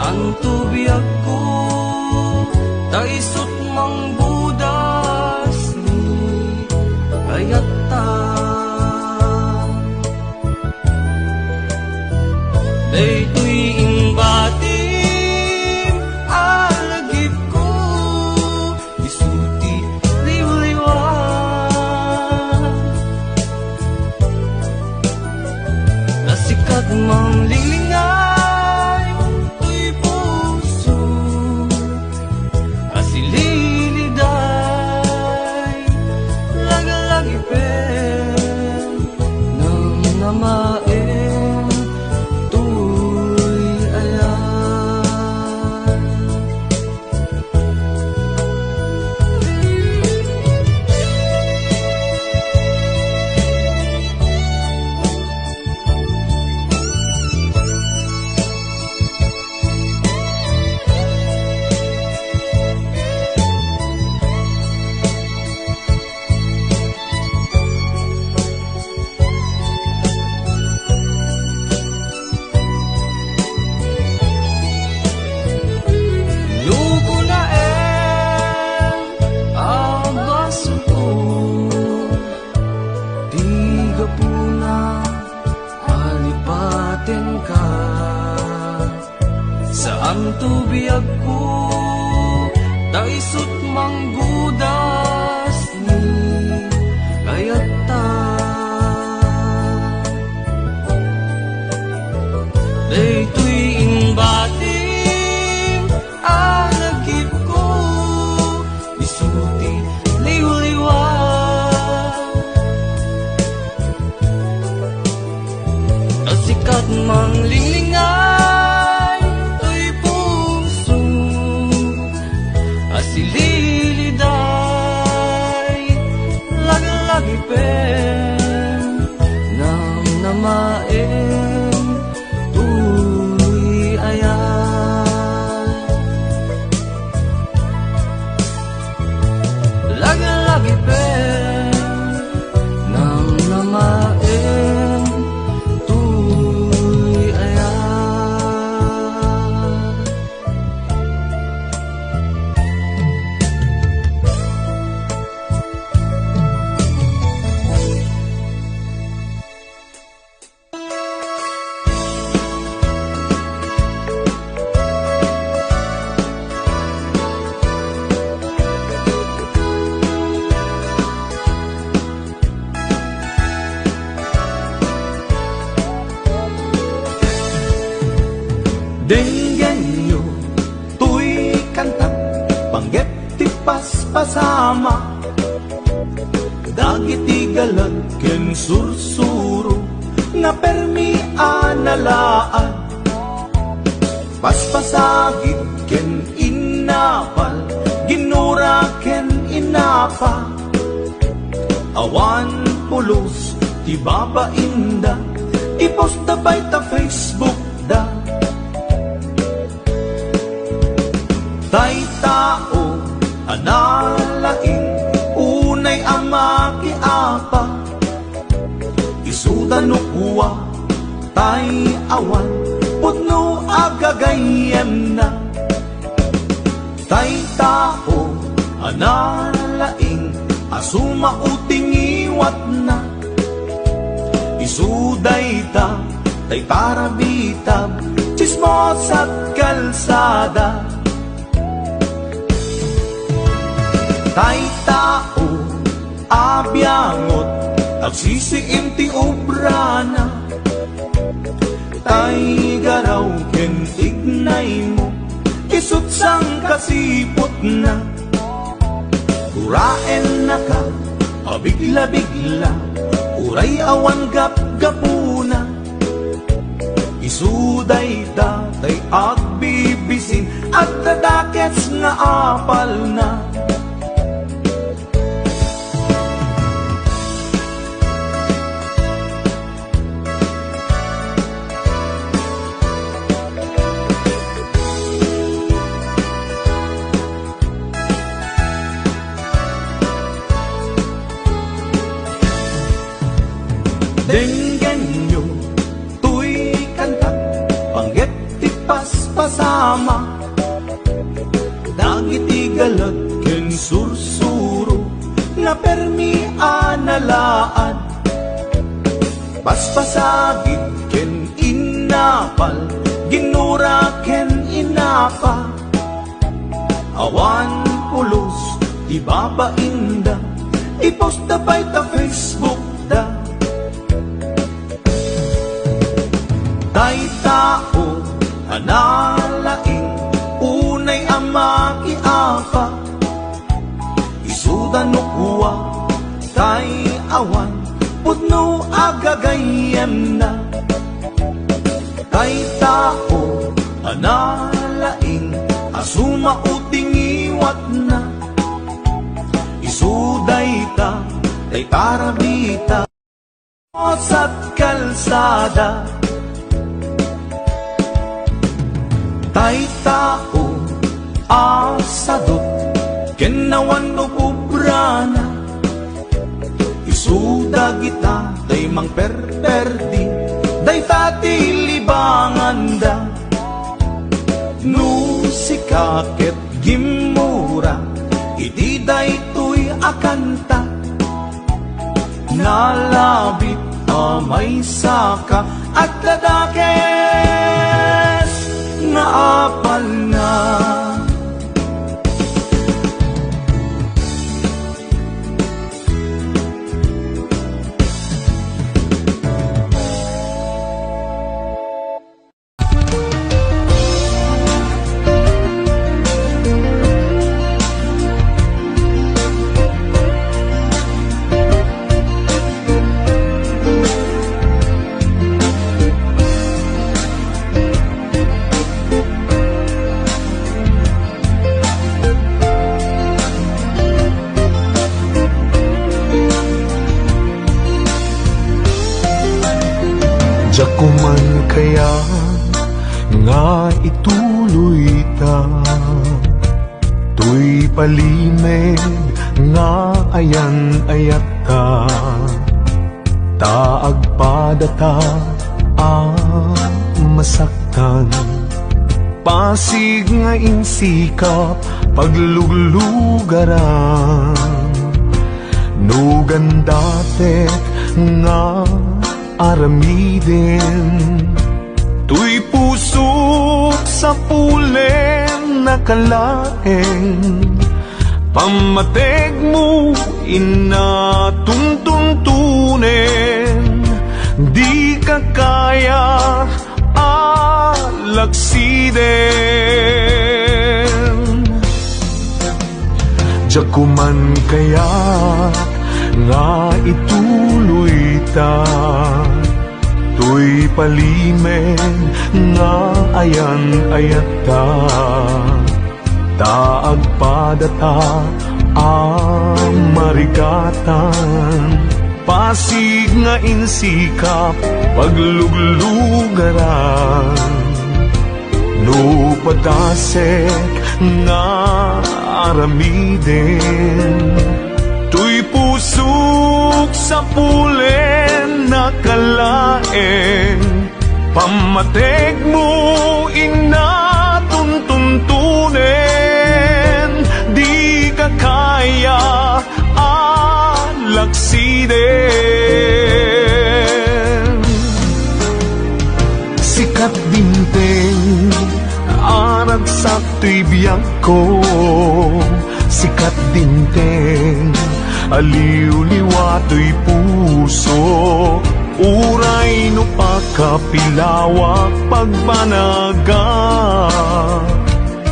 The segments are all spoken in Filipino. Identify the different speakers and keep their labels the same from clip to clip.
Speaker 1: Saan tubiyag ko taisot mang budas ni kayata. Daytoy imbating alagip ko isuti liwliwan. Nasikat mang linglingan tuy puso asililiday lagalagipin nang namain tuy ayan. Luko na ang baso ko, di ka po na alipatin ka. Saan tubiyag ko taisot mang budas ni kayata. Daytoy imbating alagip ko isuti liwliwan. Nasikat mang linglingan tuy puso asililiday lagalagipin nang namain tuy ayan. Lagalagipin nang namain tuy ayan.
Speaker 2: Denggan nyo tuy kantang panggep ti paspasama dagiti galad ken sursuro nga permi analaan paspasagit ken inapal ginura ken inapa awan pulos ti babainda iposta bay ta Facebook da. Tay tao analaing unay ama kiapa isudan no kuwa tay awan putno agagayem na. Tay tao analaing asuma uting iwat na isuday ta tay parabitab chismos at kalsada. Tay tao abyangot agsisiim ti obrana tay garaw ken ignay mo isut sang kasipot na uraen na ka abigla-bigla uray awan gap-gapuna isuday ta tay agbibisin at tadakets nga apal na. Denggan nyo tuy kantang panggep ti paspasa sama dagiti galat ken sursuro na permi analaad paspasagid ken inapal ginura ken inapa awan pulos ibabainda ipost da by ta Facebook da tay tao analaing unay ama iapa isuda no kuwa tay awan pudno agagayan na tay tao analaing asuma uting iwat na isuday ta tay parabita at kalsada tay tao asadot kenawan no kubrana isuda kita day mang perperdi day tati libanganda no sikaket gimura iti day tuy akanta nalabit amay saka at ladakes na apal na
Speaker 3: Jakuman kaya nga ituloy ta tuy palimed nga ayan ayat ta taagpadata masaktan pasig nga insikap pagluglugaran nugandatek nga aramiden tuy pusok sa pulen nakalaeng pamateg mo inatuntuntunen di ka kaya alaksiden jakuman kaya nga ituloy ta tuy palimen nga ayan ayat ta taagpadata marigatan pasig nga insikap pagluglugaran no padasek nga aramiden tuy pusok sa pulen nakalaeng pamateg mo inatuntuntunen di ka kaya alaksiden sikat binteng aragsak tuy biyag ko sikat dinteng aliw-liwa to'y puso uray no pakapilawak pagbanaga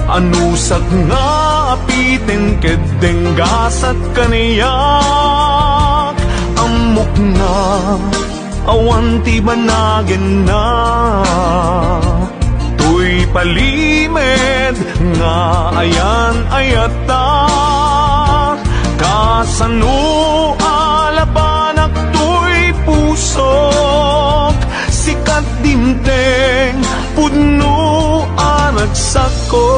Speaker 3: anusak nga apiten kedeng gasat kaniyak amok na awan ti banagen na to'y palimed nga ayan ayata kasano alabanak to'y pusok sikat dinteng pudno aragsak ko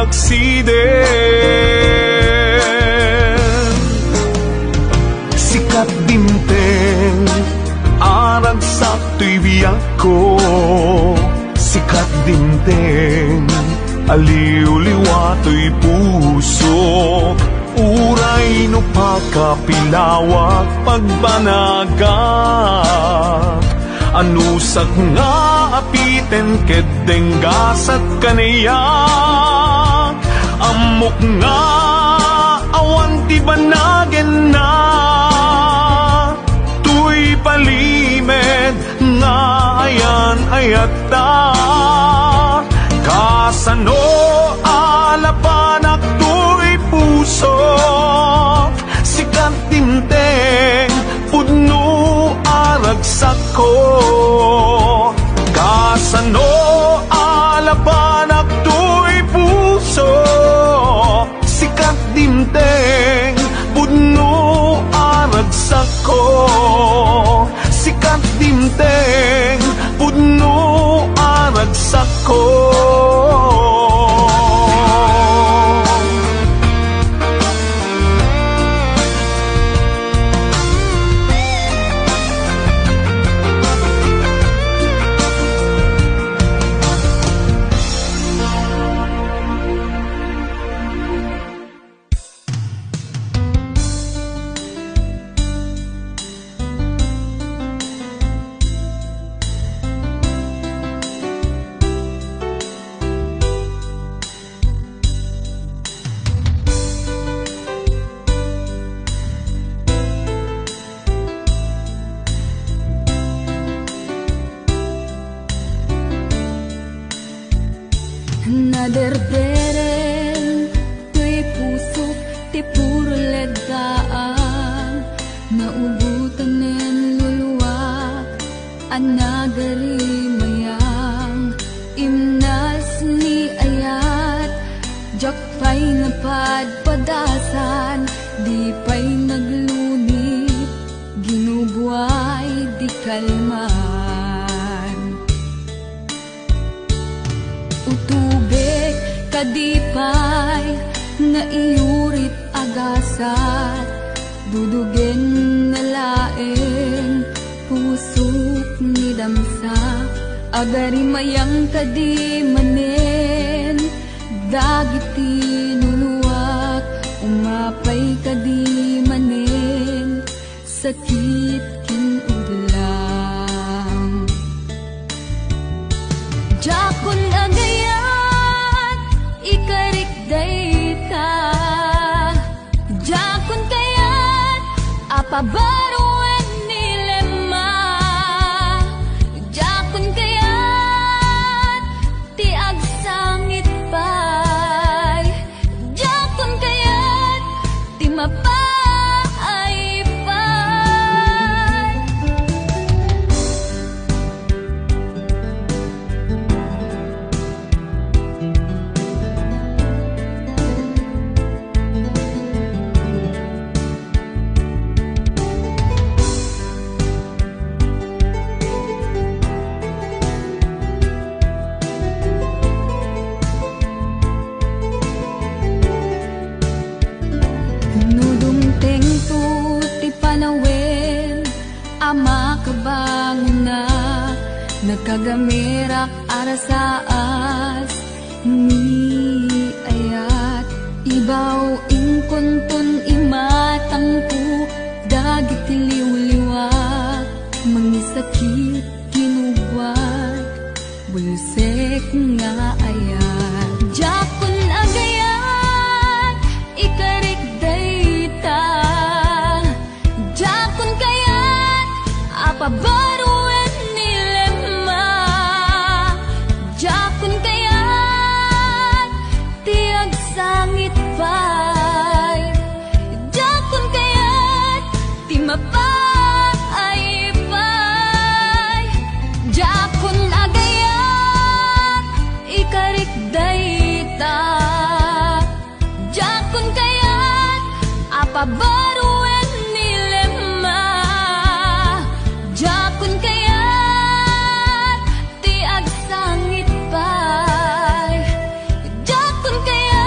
Speaker 3: aksiden. Sikat dimteng, arag sa tuy biyak ko. Sikat dimteng, aliw-liwa tuy puso. Uray no pakapilawak pagbanagat. Anusak nga apiten kedeng gasat kanayak. Amok nga awan ti banagen na. Tuy palimed nga ayan ayata. Kasano alapanak tuy puso. Sikat tinteng pudno aragsak ko. Kasano alapanak tuy puso. Sikat tinteng pudno aragsak ko. Sikat tinteng pudno aragsak ko.
Speaker 4: Naderberen, tuy puso, ti puro ledaan. Naubutan nen luluwak, anagari mayang. Imnas ni ayat, jak pa'y napadpadasan. Di pa'y naglunit, ginubuay di kalman. Utubek kadipay nga iyurit agasat. Dudugen na laeng pusok ni damsa. Agari mayang kadi manen, dagiti nuluwak. Umapay kadi manen, sakit kinudlang. Jakon agayat, ikarik dayta. Jakon kayat, apabaruan nilema. Jakon kayat, ti agsangit pay. Jakon kayat, ti mapay pay. Nudumteng tu ti panawen, ama kabangon na. Nagkagamirak arasaas, ni ayat. Ibaw ingkonton imatangku, dagit liw-liwak. Mangisakit kinubwat, bulsek nga ayat. Jakon agayat, ikarik dayta. Jakon kayat, apabaruan nilema. Jakon kayat, ti agsangit pay. Jakon kayat, ti mapay pay. Jakon agayat, ikarik dayta. Jakon kayat, apabaruan nilema. Jakon kayat, ti agsangit pay. Jakon kayat,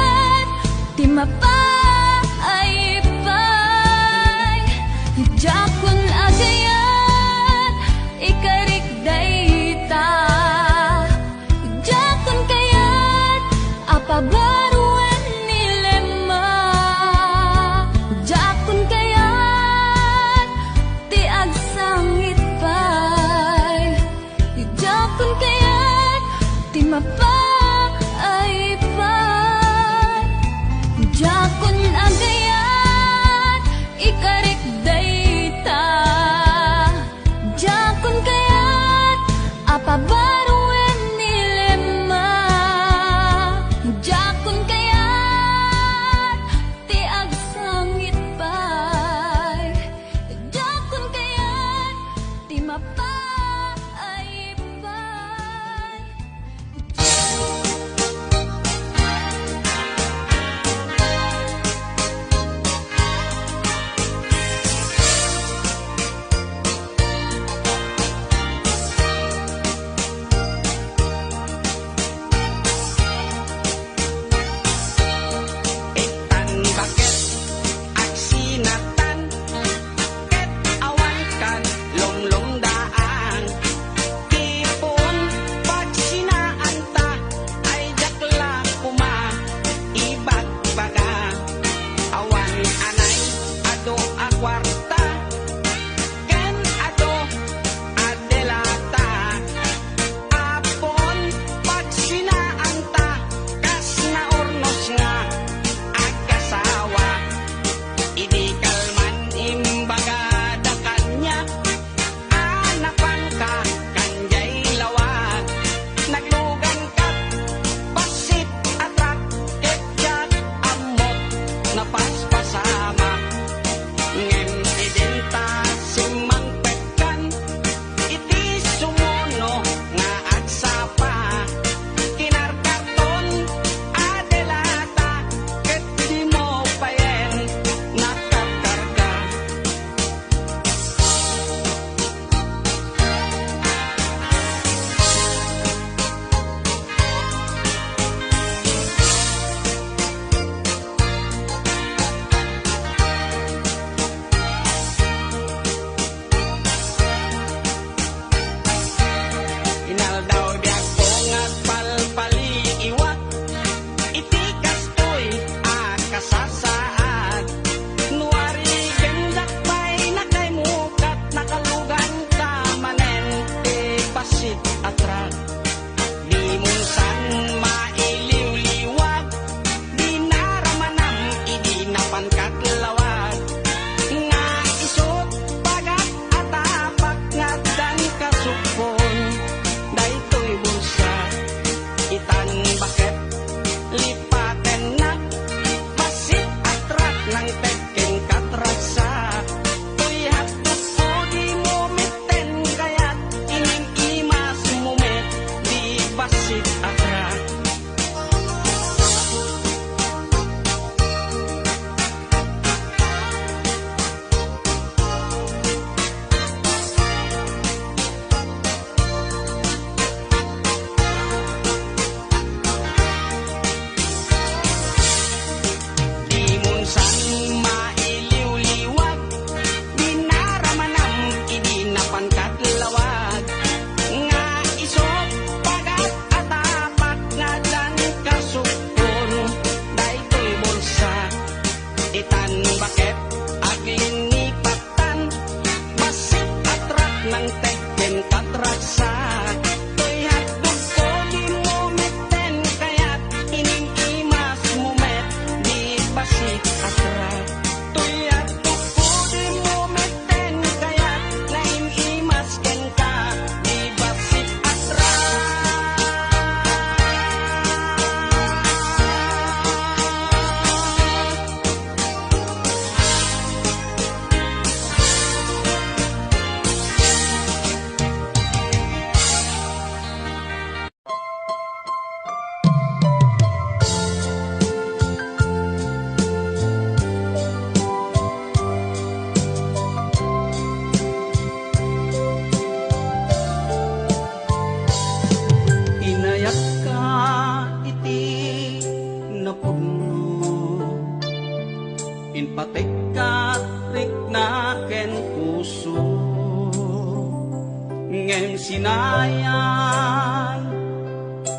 Speaker 5: sinayang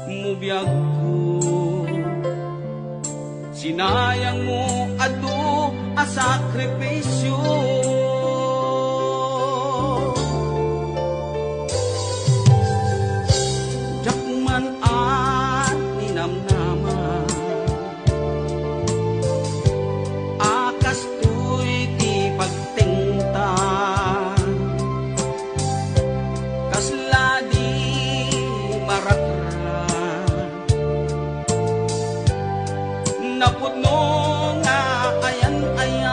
Speaker 5: mo biyag ko, sinayang mo adu a sakripisyo. Jakman at ninamnaman, akas to'y di pagtingtan, kasla di marakran, napudno nga ayan-ayan,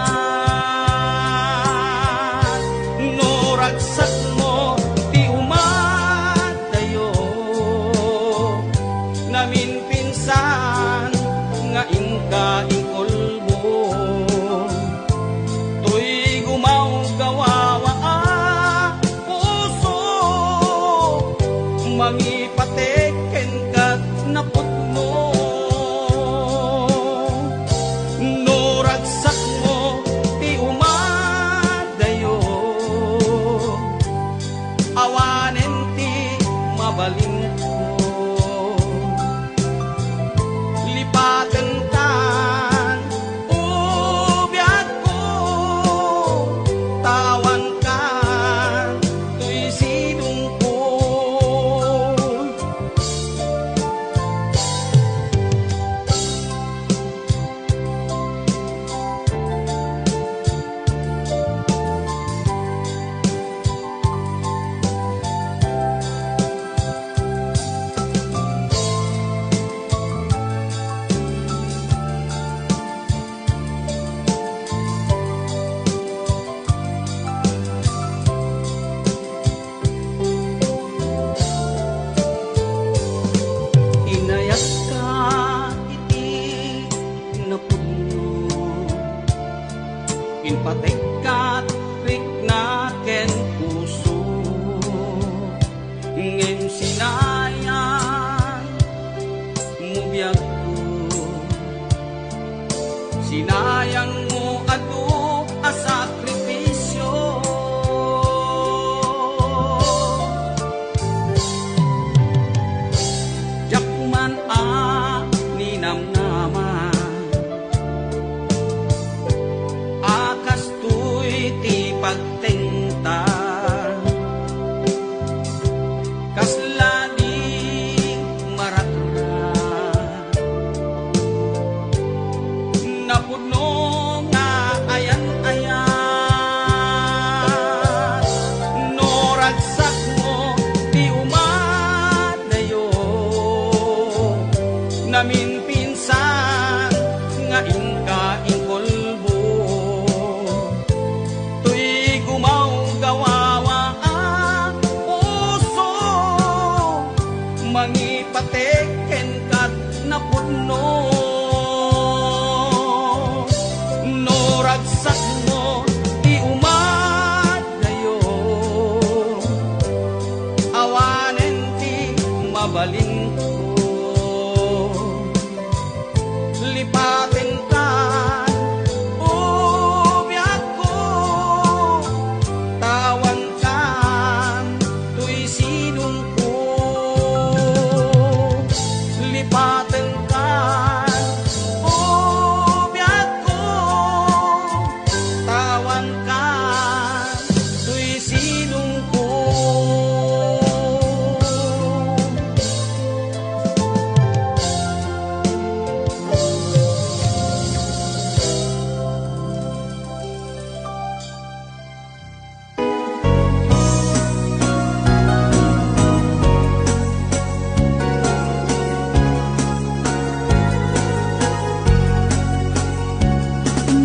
Speaker 5: no ragsak mo di umadayo, namin pinsan nga ingka ingkolbo, to'y gumaw gawawa puso, mangipateken kat napudno, no ragsak mo di umadayo, awanen ti mabalin ko, lipaten kan ubiyag ko, tawan kan to'y sinong ko. Inayas ka iti napudno, inpatek kat rikna ken puso, ngem sinayang mo biyag ko, sinayang mo adu a sakripisyo. Jakman a ninamnaman, akas to'y ti pagtingtan, kasla di marakran, napudno nga ayan-ayan, no ragsak mo di umadayo, namin pinsan nga ingka ingkolbo, to'y gumaw gawawa puso, mangipateken kat napudno, no ragsak mo di umadayo, awanen ti mabalin ko, lipaten kan ubiyag ko, tawan kan to'y sinong ko, lipaten kan ubiyag ko, tawan kan to'y sinong ko.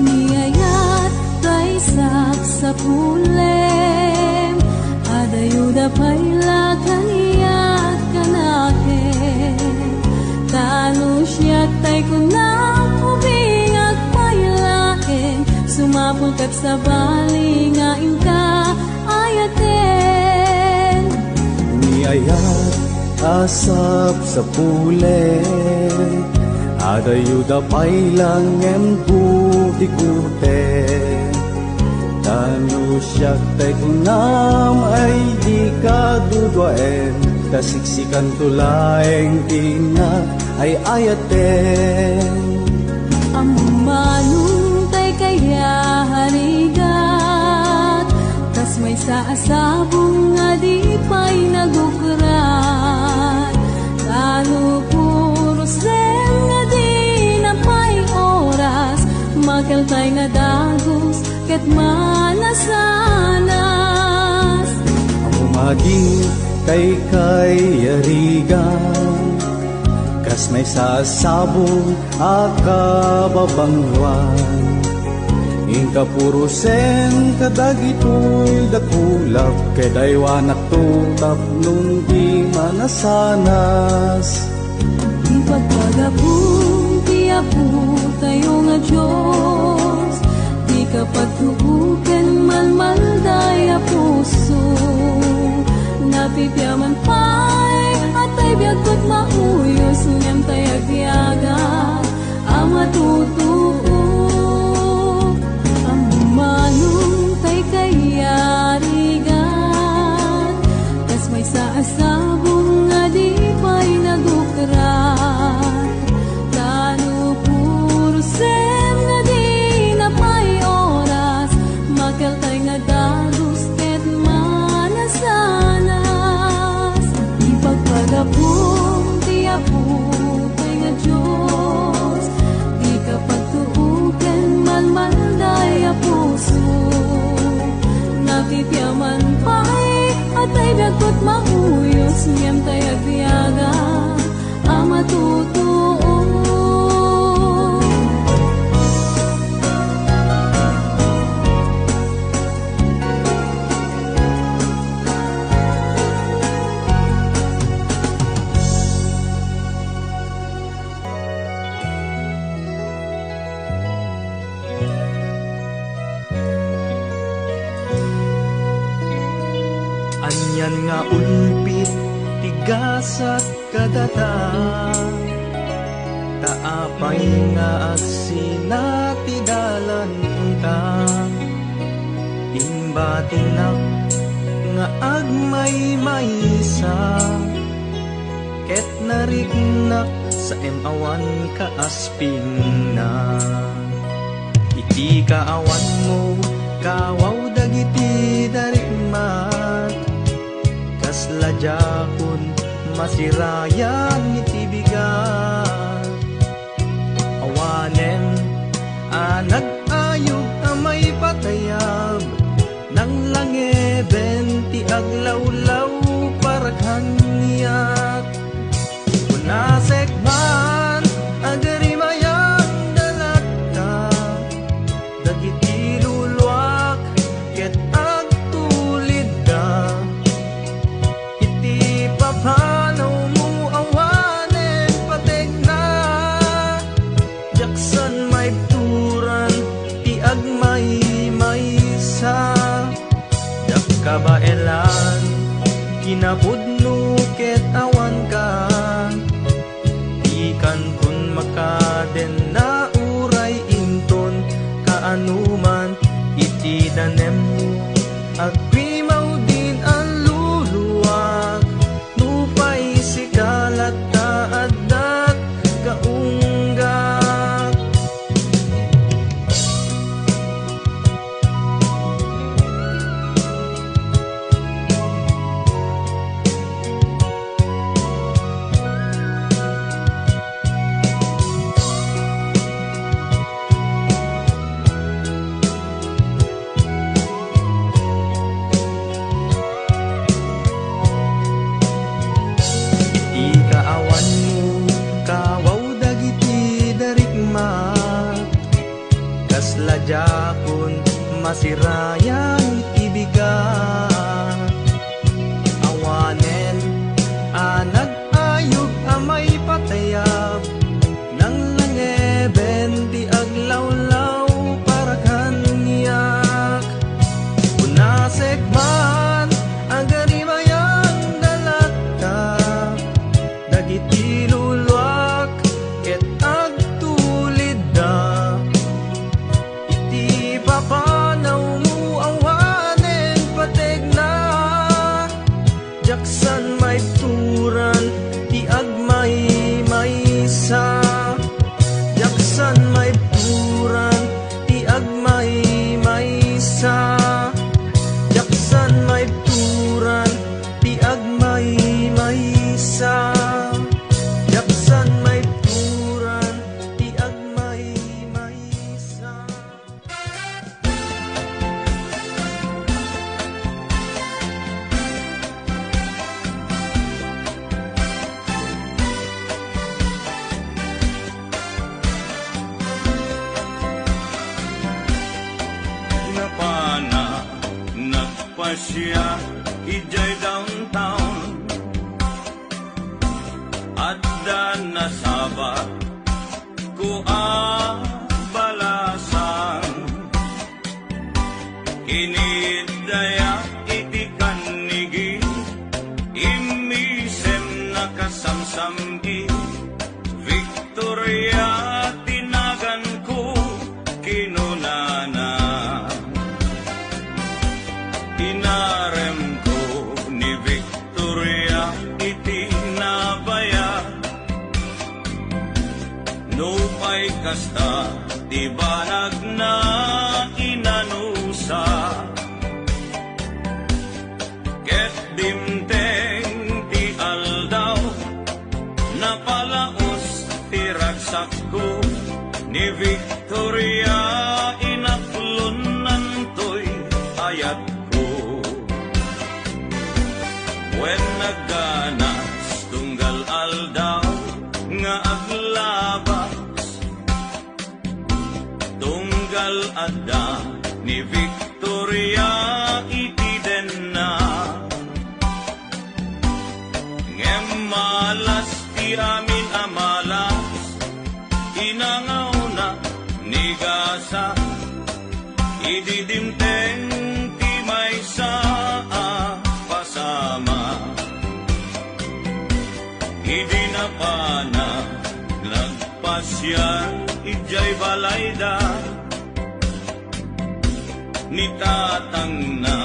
Speaker 4: Niyayat kaisak sa pulem, adayuda payla kaniyat kanaken, tano siya tay kunang ubing at paylaken, sumapulkat sa bali nga ingka ayaten.
Speaker 3: Niyayat asap sa pule, adayuda pailang em butikute,
Speaker 1: Ngano siya tay kunam ay di ka dudwaen, kasiksikan tulaeng tina ay ayaten.
Speaker 4: Amanong tay kaya harigat, tas may saasabong nga di pa'y nagukrat. Lalo puro sen nga di na pa'y oras, makaltay nga dagos ket manasanas.
Speaker 1: Ang umaging kay yarigan, kas may sasabong akababangwan. Ingka puro sen kadagitoy dakulap, kay daywanak tutap nung di manasanas.
Speaker 4: Di pagpagapong tiyapo tayo nga Diyos, di kapag tuuken malmaldaya puso. Napipyaman pa'y atay biyagkot mauyos, ngem tay agyagat ang matutuo. Ang manong tay kayarigan, kas may saasabong nga di pa'y nagukrat. Lalo puro sem nga di na pa'y oras, makaltay nga dagos ket manasanas. Ipagpagapong tiyapo tay nga Diyos, di kapag tuuken malmaldaya puso. Napipyaman pa'y atay biyagkot mauyos, ngem tay agyaga ang matutuo.
Speaker 3: Anyan nga ulpit, tigasat kadata, taapay nga agsinatidalan ka. Imbatinak nga agmay-maysa, ket nariknak sa emawan ka asping na. Iti kaawan mo, kawaw dagiti darikmat, ladjakon masirayan iti bigat. Awanen anag ayog amay patayab, nang langeben ti aglawlaw paraghan niyak. Kunasek man agarimayang dalat ka, dagiti luluak ket agtulid da. Papanaw mo awanen patek na, jaksan may turan ti agmay-maysa. Jak kabaelan kinapudno ket awan ka, ikan kun makaden na uray inton kaanuman iti danem mo. Agpimaw din ang luluwag, nupay sikalat taadat kaunggak. Ladjakon masirayan ibigan. Awanen anag ayog amay patayab, nang langeben di aglawlaw paraghan niyak. Kunasek man agarimayang dalat ka, dagiti luluak ket agtulid da. Papanaw mo nga siya ijay downtown at nasaba ko balasan kinidaya iti kanigi imisem nakasamsami Victoria tinagan ko kinunana inarem ko ni Victoria iti nabaya no pay kasta di banag na inanusa ket dimteng ti aldaw napalaos ti ragsak ko ni Victoria inaklunan to'y ayat ko when nagganas tunggal aldaw nga aglabas tunggal adda ni Victoria iti den na ngem malas ti amin amalas inangaw na ni gasa ididimteng ti may saa pasama idi na pana nagpasyan ijay balayda ni tatang na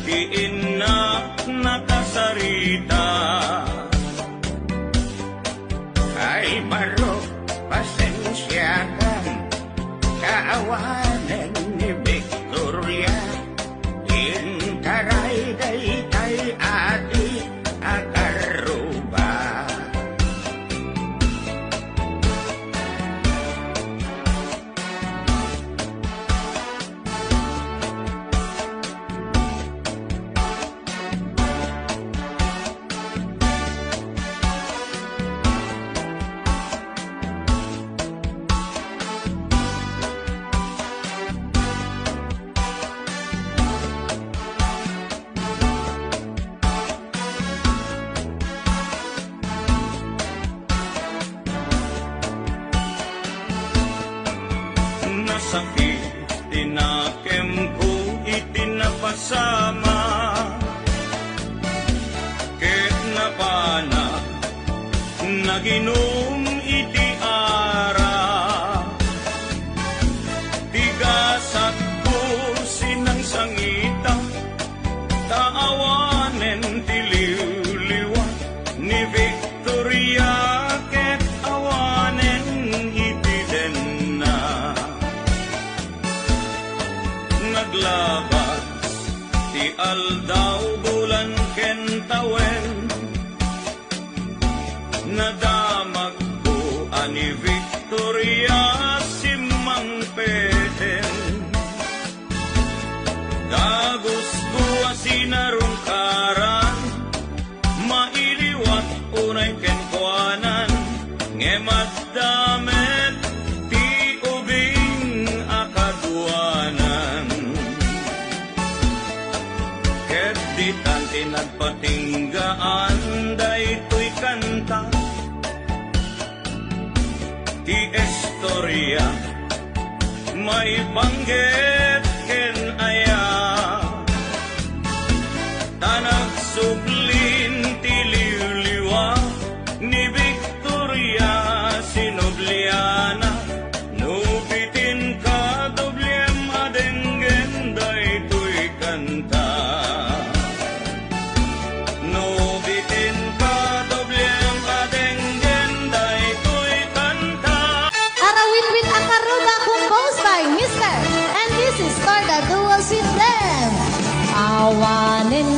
Speaker 3: iinak nakasarita ay baro pasensyakan kaawanan ni Victoria intaray daytay ati akaruba sakit tinakem ko itinapasama ket napana naginom iti ara tigasat ko sinang sangita taawanen tiliw-liwa ni Victoria ket awanen iti den na naglabas ti aldaw bulan ken tawen nadamag ko ani Victoria simang peten dagos ko asinarong karan mailiwat unay ken kuanan ngemat damet ti ubing akaduanan ket ditan tinagpatinggaan daytoy kanta ti istorya may banggit ken aya tanag sublin ti liw-liwa ni Victoria sinobliana nubitin ka doblem adenggen daytoy kanta nubitin ka doblem adenggen daytoy kanta.
Speaker 4: Arawit with Akaruba composed by Mr. And this is for the duos with them. Awanin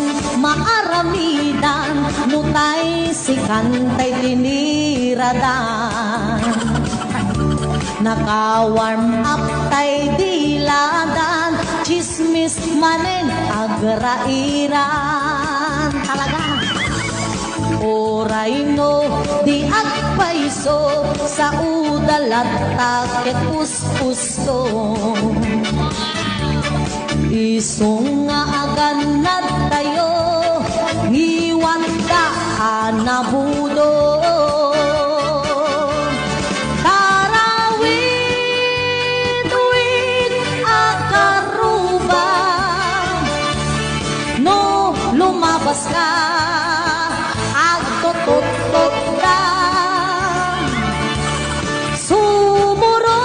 Speaker 4: maaramidan nutay si kantay tiniradan naka-warm up tay diladan chismis manen agrairan talaga oray no di agpaiso sa udal at takit puspus ko Isong nga aganad tayo, iwan ka anabudo. Tarawid, wid, akaruba. No, lumabas ka, agtututot ka. Sumurog,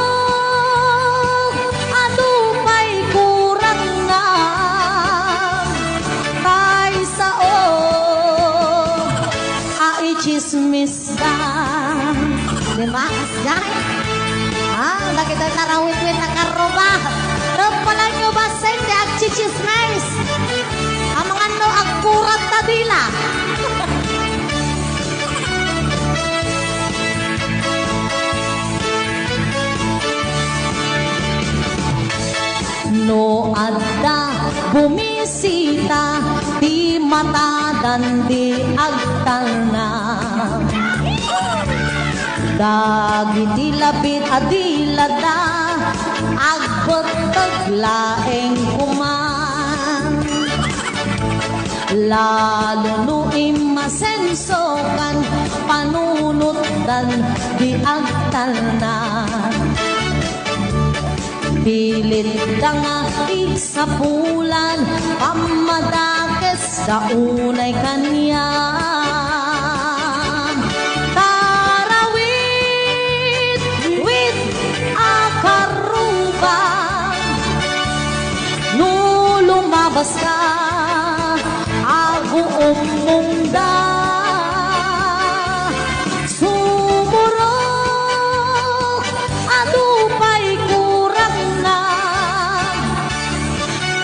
Speaker 4: ano pa'y kurang na. Tay sao, ay chismis ka. Diba, kasjay? Lagi tayo tarawid-wid na karoba. Pala nyo ba sa hindi agchichismis? Ang mga no, agkurat na dila. No adda bumisita, di matadan di agtalna. Dagiti labit adilada, agbotag laeng kuman. Lalo no imasensokan, panunot dan di agtalna. Pilit ka nga iksapulan, pamadakes sa unay kanya. Tarawid, with akaruba. No lumabas ka, ago umungda. Sumurok, ano pa'y kurang na.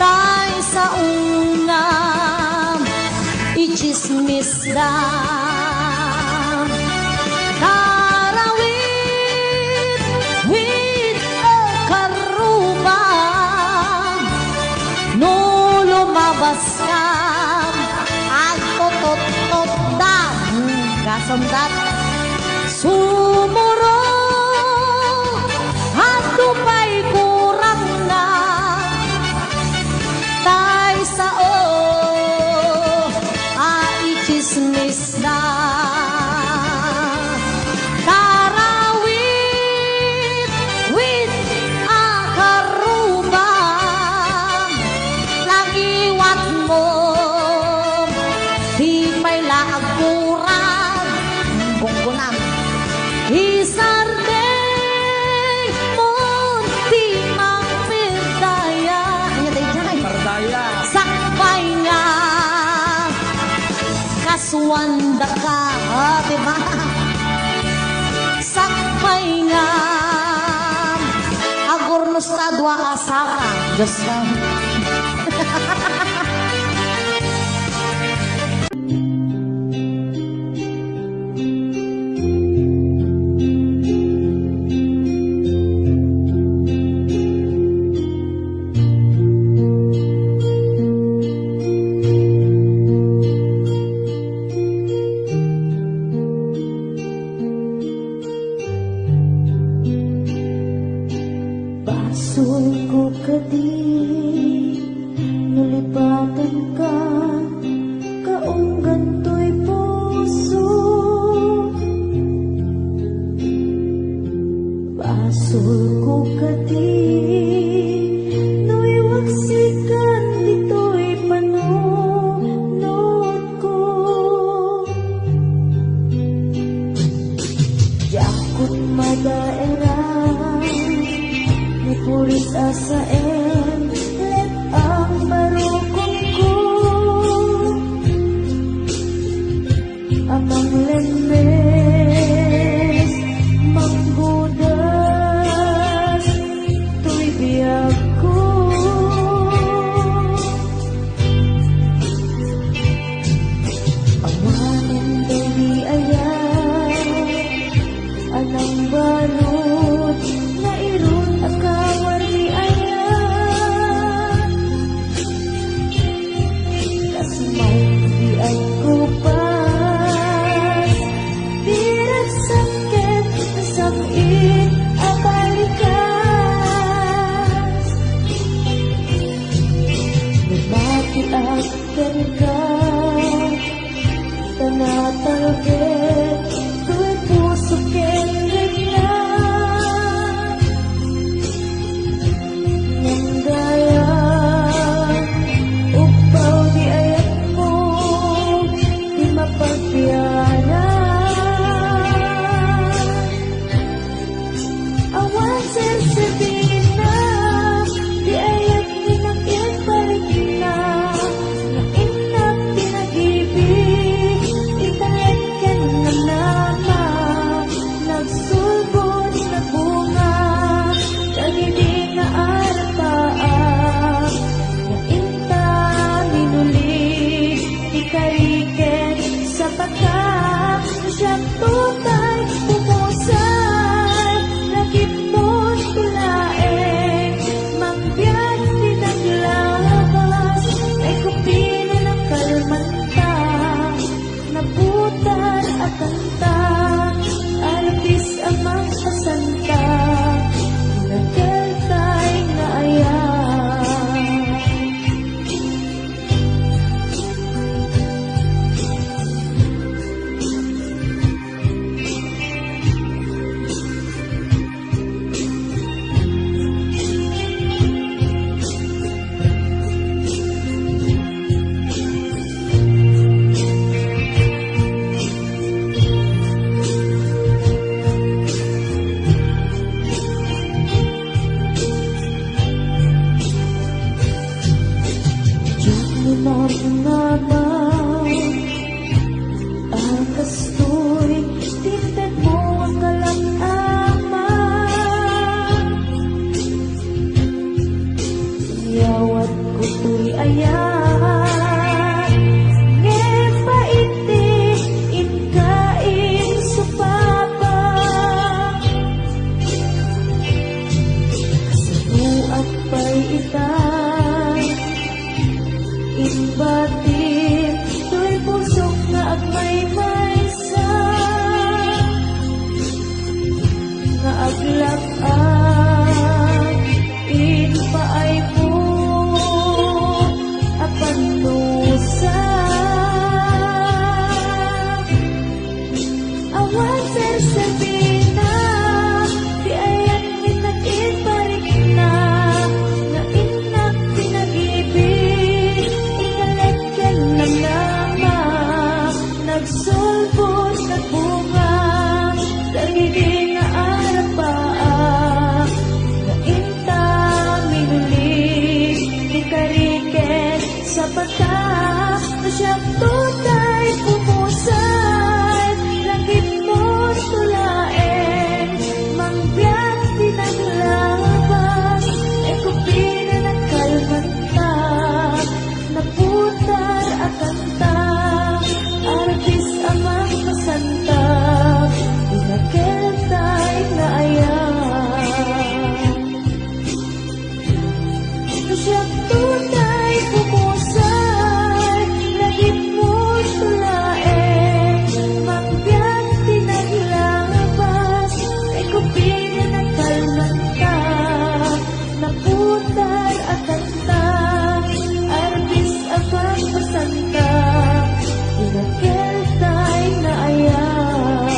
Speaker 4: Tay sa unam, ichismis na. Tarawid, with akaruba. No lumabas ka, agtutot da. Kasondat, sumurog, ato pa'y kurang na. Tay sao, ay chismis na. Tarawid, with akaruba. Langiwat mo, di pa'y laagkurang. Bungkunam, isardeng mon, di mangperdaya. Ano tayo dyan?
Speaker 5: Pardaya.
Speaker 4: Sakpay nga, kaswanda ka, diba? Sakpay nga, agurnos ka dua asaka. Diyos lang.
Speaker 6: Basul ko ka di, nalipatan ka, kaong ganto'y puso. Basul ko ka di, no'y waksikan, dito'y panunod ko. Yakot madaerang, pulis asaen, let ang marukong ko. Amang lemes, manggudas, tuy biyag ko. Awanin dali ayan, anang balot, na irun akawar ni ayan. Tas may biyag ko pas, dirag sakit, sakit, abalikas. yak-ak ito pa ay po apan nusa awan sersabina di ayan minagin parik na nga inak pinag-ibig ingaletkan ng nama nagsulbot nagbunga dagiging nga arapaa nga inta minulig di kariket sa bata na siyang tunay pumusay langit mo tulaen mangbiyak pinaglabas e kupina nagkalmanta naputar akanta artis amang masanta inakeltay na ayan siyang tunay pumusay langit mo tulaen mangbiyak pinaglabas ay kupina nagkalmanta naputar akanta artis amang masanta inakeltay na ayan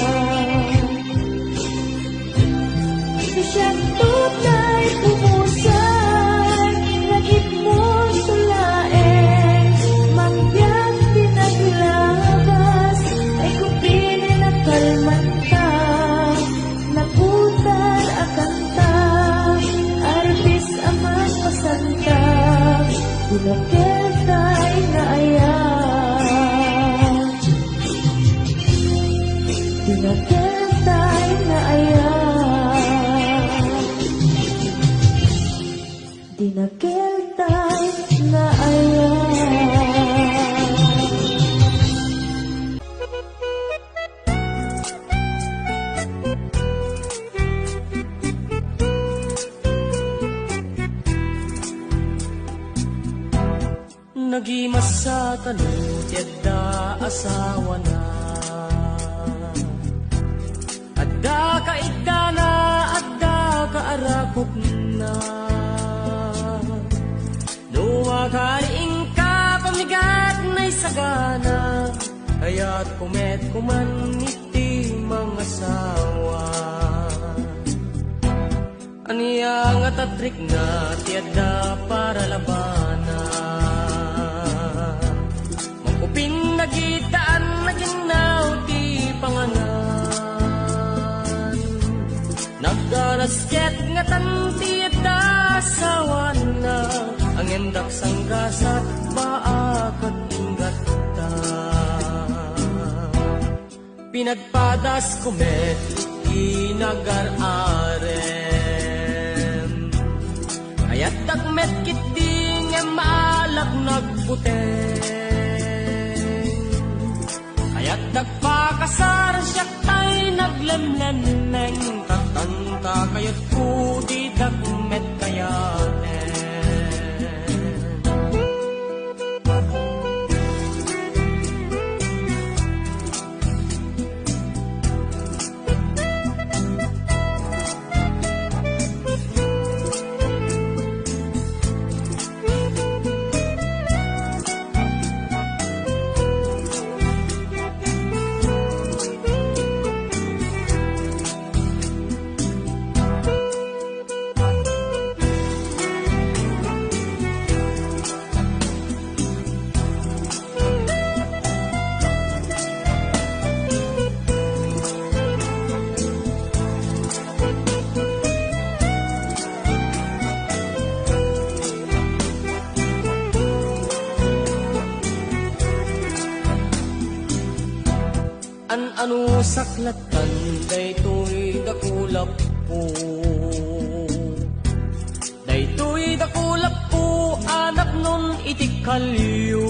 Speaker 6: siyang tunay pumusay langit mo tulaen mangbiyak pinaglabas ay kupina nagkalmanta naputar akanta arbis amang masanta inakeltay na ayan inakeltay na ayan dinakeltay na ayan
Speaker 5: Nagimas sa tanong yadda asawa na adda ka idda na adda ka arakop na luwa ka riing ka pamigat na'y sagana kaya't kumet kuman iti mga asawa aniya nga tatrik na tiyadda para labana Pinagitaan naginaw di panganan Nagdarasket nga tanti at asawan na Ang endak sanggasat baakat ingata Pinagpadas kumet inagar-aren Kaya't dagmet kiti nga maalak nagputeng Kaya't nagpakasar siya ay naglemleneng Tatanta kaya't kudi dagmet kayaten Ano saklatan daytoy dakulap po Daytoy dakulap po anak nun itikalyo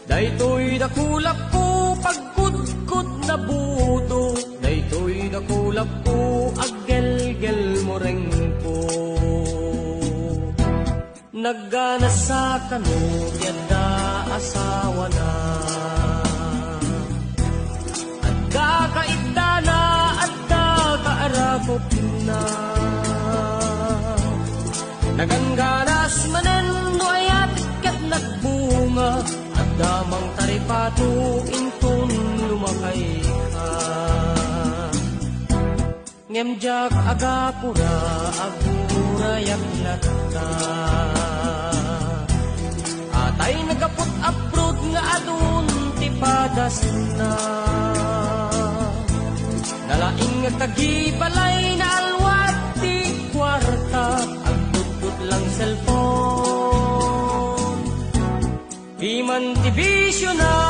Speaker 5: Daytoy dakulap po pagkudkod na budo Daytoy dakulap po aggelgel mo reng po Naggana sa kanot yanda asawa na Adda ka idda na, adda ka ganas manen no ayat kat nagbunga at damang taripato intun lumakay ka. Ngemjak agapura agura yaklata atay nagapot aprod nga adun tipadas na nalaing nga kagibalay na alwat ti kwarta ang tutut lang cellphone di man ti bisyo na